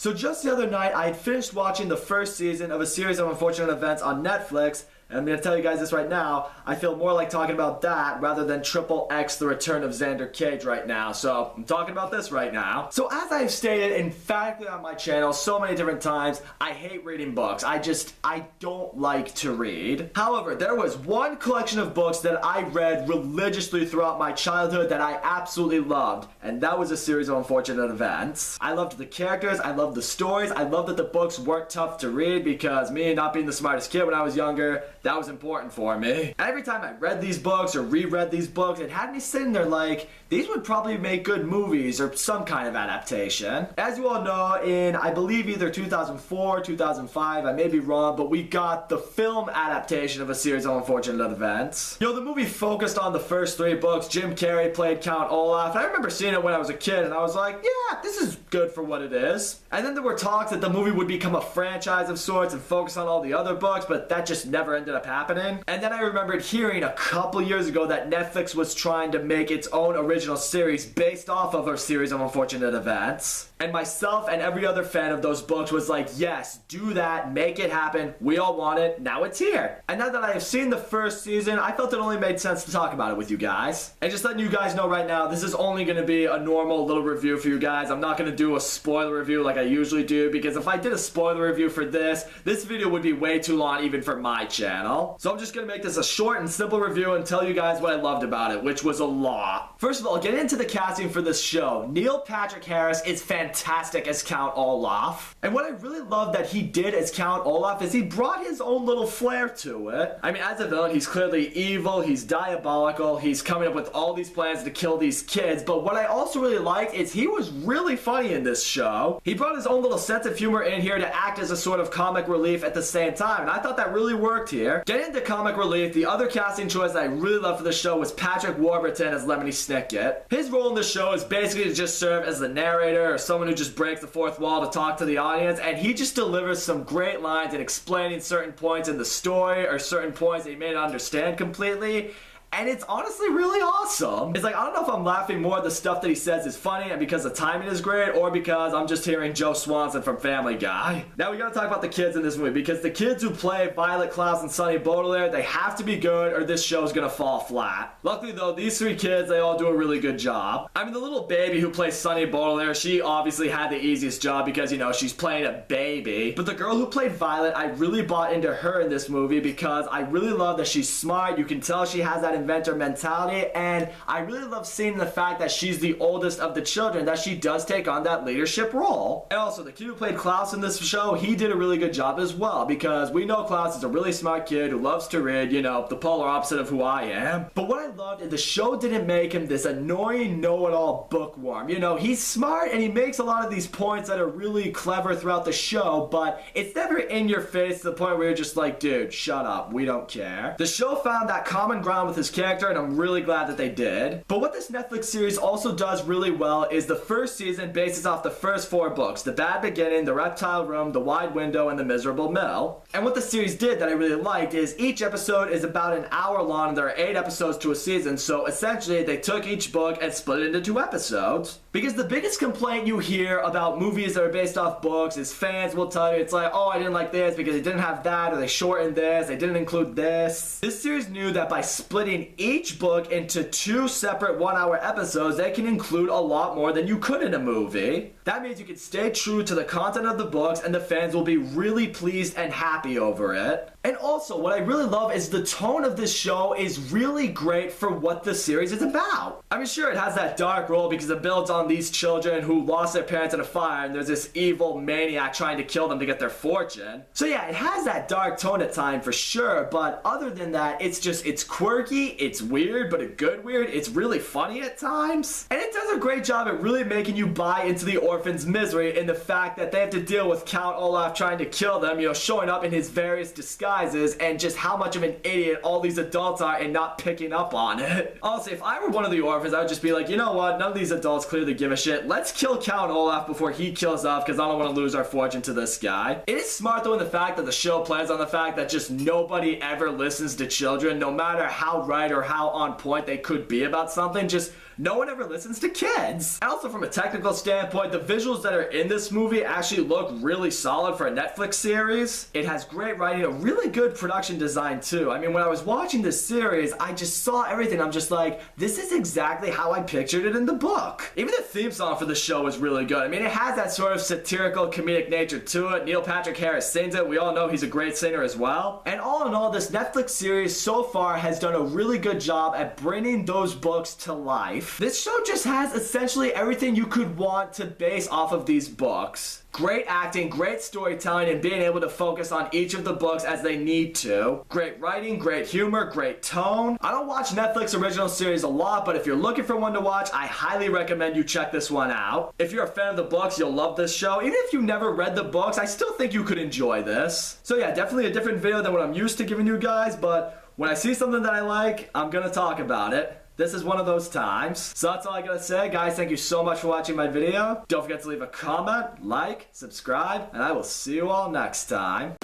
So just the other night, I had finished watching the first season of a series of unfortunate events on Netflix, and I'm going to tell you guys this right now, I feel more like talking about that rather than Triple X The Return of Xander Cage right now, so I'm talking about this right now. So as I've stated emphatically on my channel so many different times, I hate reading books. I don't like to read. However, there was one collection of books that I read religiously throughout my childhood that I absolutely loved, and that was a series of unfortunate events. I loved the characters, I loved the stories, I loved that the books weren't tough to read because me not being the smartest kid when I was younger, that was important for me. Every time I read these books or reread these books, it had me sitting there like, these would probably make good movies or some kind of adaptation. As you all know, in I believe either 2004, 2005, I may be wrong, but we got the film adaptation of a series of unfortunate events. You know, the movie focused on the first three books. Jim Carrey played Count Olaf, and I remember seeing it when I was a kid, and I was like, yeah, this is good for what it is. And then there were talks that the movie would become a franchise of sorts and focus on all the other books, but that just never ended up happening. And then I remembered hearing a couple years ago that Netflix was trying to make its own original series based off of a series of unfortunate events. And myself and every other fan of those books was like, yes, do that, make it happen, we all want it, now it's here. And now that I have seen the first season, I felt it only made sense to talk about it with you guys. And just letting you guys know right now, this is only going to be a normal little review for you guys. I'm not going to do a spoiler review like I usually do, because if I did a spoiler review for this video would be way too long even for my channel. So I'm just going to make this a short and simple review and tell you guys what I loved about it, which was a lot. First of all, getting into the casting for this show, Neil Patrick Harris is fantastic as Count Olaf. And what I really love that he did as Count Olaf is he brought his own little flair to it. I mean, as a villain, he's clearly evil, he's diabolical, he's coming up with all these plans to kill these kids, but what I also really liked is he was really funny in this show. He brought his own little sense of humor in here to act as a sort of comic relief at the same time, and I thought that really worked here. Getting into comic relief, the other casting choice that I really loved for the show was Patrick Warburton as Lemony Snicket. His role in the show is basically to just serve as the narrator or someone who just breaks the fourth wall to talk to the audience, and he just delivers some great lines in explaining certain points in the story or certain points that you may not understand completely. And it's honestly really awesome. It's like, I don't know if I'm laughing more at the stuff that he says is funny and because the timing is great, or because I'm just hearing Joe Swanson from Family Guy. Now we gotta talk about the kids in this movie, because the kids who play Violet, Klaus, and Sonny Baudelaire, they have to be good or this show's gonna fall flat. Luckily though, these three kids, they all do a really good job. I mean, the little baby who plays Sonny Baudelaire, she obviously had the easiest job because, you know, she's playing a baby. But the girl who played Violet, I really bought into her in this movie because I really love that she's smart. You can tell she has that inventor mentality, and I really love seeing the fact that she's the oldest of the children, that she does take on that leadership role. And also, the kid who played Klaus in this show, he did a really good job as well, because we know Klaus is a really smart kid who loves to read, you know, the polar opposite of who I am. But what I loved is the show didn't make him this annoying know-it-all bookworm. You know, he's smart and he makes a lot of these points that are really clever throughout the show, but it's never in your face to the point where you're just like, dude, shut up, we don't care. The show found that common ground with his character, and I'm really glad that they did. But what this Netflix series also does really well is the first season bases off the first four books: The Bad Beginning, The Reptile Room, The Wide Window, and The Miserable Mill. And what the series did that I really liked is each episode is about an hour long, and there are 8 episodes to a season, so essentially they took each book and split it into 2 episodes. Because the biggest complaint you hear about movies that are based off books is fans will tell you, it's like, oh, I didn't like this because they didn't have that, or they shortened this, they didn't include this. This series knew that by splitting each book into 2 separate 1-hour episodes, they can include a lot more than you could in a movie. That means you can stay true to the content of the books, and the fans will be really pleased and happy over it. And also, what I really love is the tone of this show is really great for what the series is about. I mean, sure, it has that dark role because it builds on these children who lost their parents in a fire, and there's this evil maniac trying to kill them to get their fortune. So yeah, it has that dark tone at times for sure, but other than that, it's quirky, it's weird, but a good weird. It's really funny at times. And it does a great job at really making you buy into the orphan's misery in the fact that they have to deal with Count Olaf trying to kill them, you know, showing up in his various disguises disguises and just how much of an idiot all these adults are and not picking up on it. Honestly, if I were one of the orphans, I would just be like, you know what, none of these adults clearly give a shit. Let's kill Count Olaf before he kills us, because I don't want to lose our fortune to this guy. It is smart though in the fact that the show plays on the fact that just nobody ever listens to children, no matter how right or how on point they could be about something. Just no one ever listens to kids. And also from a technical standpoint, the visuals that are in this movie actually look really solid for a Netflix series. It has great writing, a really good production design too. I mean, when I was watching this series, I just saw everything. I'm just like, this is exactly how I pictured it in the book. Even the theme song for the show is really good. I mean, it has that sort of satirical comedic nature to it. Neil Patrick Harris sings it. We all know he's a great singer as well. And all in all, this Netflix series so far has done a really good job at bringing those books to life. This show just has essentially everything you could want to base off of these books. Great acting, great storytelling, and being able to focus on each of the books as they need to. Great writing, great humor, great tone. I don't watch Netflix original series a lot, but if you're looking for one to watch, I highly recommend you check this one out. If you're a fan of the books, you'll love this show. Even if you never read the books, I still think you could enjoy this. So yeah, definitely a different video than what I'm used to giving you guys, but when I see something that I like, I'm gonna talk about it. This is one of those times. So that's all I gotta say. Guys, thank you so much for watching my video. Don't forget to leave a comment, like, subscribe, and I will see you all next time.